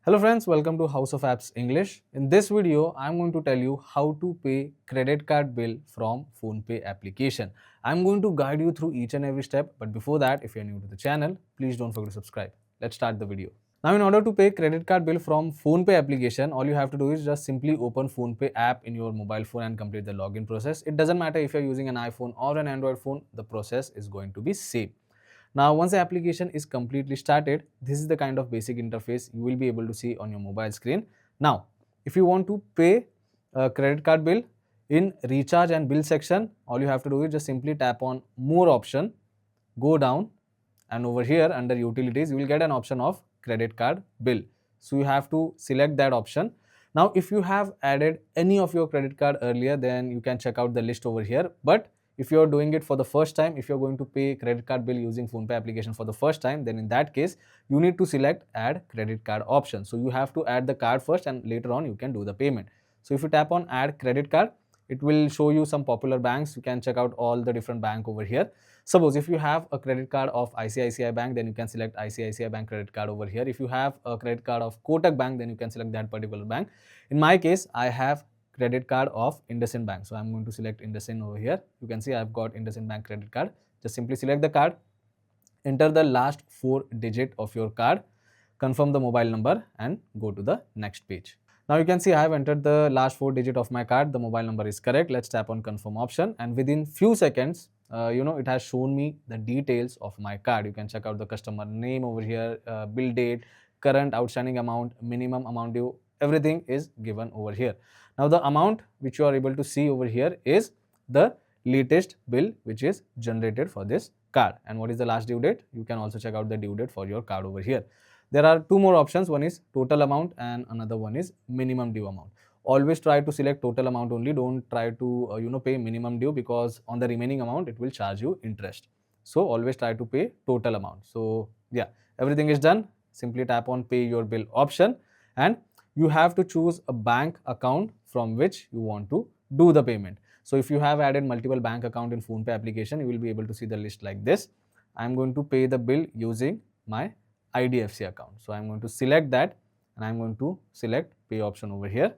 Hello friends, welcome to House of Apps English. In this video, I'm going to tell you how to pay credit card bill from PhonePe application. I'm going to guide you through each and every step, but before that, if you're new to the channel, please don't forget to subscribe. Let's start the video. Now, in order to pay credit card bill from PhonePe application, all you have to do is just simply open PhonePe app in your mobile phone and complete the login process. It doesn't matter if you're using an iPhone or an Android phone, the process is going to be same. Now, once the application is completely started, this is the kind of basic interface you will be able to see on your mobile screen. Now, if you want to pay a credit card bill in recharge and bill section, all you have to do is just simply tap on more option, go down, and over here under utilities, you will get an option of credit card bill. So you have to select that option. Now, if you have added any of your credit card earlier, then you can check out the list over here. But if you are doing it for the first time, if you're going to pay credit card bill using PhonePe application for the first time, then in that case, you need to select add credit card option. So you have to add the card first and later on you can do the payment. So if you tap on add credit card, it will show you some popular banks. You can check out all the different bank over here. Suppose if you have a credit card of ICICI Bank, then you can select ICICI Bank credit card over here. If you have a credit card of Kotak Bank, then you can select that particular bank. In my case, I have credit card of IndusInd Bank. So I'm going to select IndusInd over here. You can see I've got IndusInd Bank credit card. Just simply select the card, enter the last 4 digit of your card, confirm the mobile number and go to the next page. Now you can see I have entered the last 4 digit of my card. The mobile number is correct. Let's tap on confirm option and within few seconds, it has shown me the details of my card. You can check out the customer name over here, bill date, current outstanding amount, minimum amount due, everything is given over here. Now the amount which you are able to see over here is the latest bill which is generated for this card. And what is the last due date? You can also check out the due date for your card over here. There are two more options. One is total amount and another one is minimum due amount. Always try to select total amount only. Don't try to pay minimum due, because on the remaining amount it will charge you interest. So always try to pay total amount. So yeah, everything is done. Simply tap on pay your bill option and you have to choose a bank account from which you want to do the payment. So if you have added multiple bank account in PhonePe application, you will be able to see the list like this. I am going to pay the bill using my IDFC account. So I'm going to select that and I'm going to select pay option over here.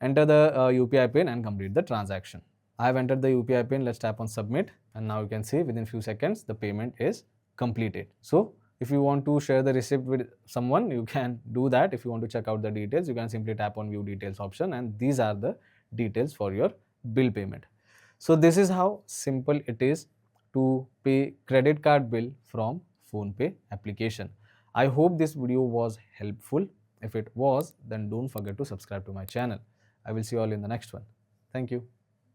Enter the UPI pin and complete the transaction. I have entered the UPI pin. Let's tap on submit and now you can see within few seconds the payment is completed. So if you want to share the receipt with someone, you can do that. If you want to check out the details, you can simply tap on view details option and these are the details for your bill payment. So this is how simple it is to pay credit card bill from PhonePe application. I hope this video was helpful. If it was, then don't forget to subscribe to my channel. I will see you all in the next one. Thank you.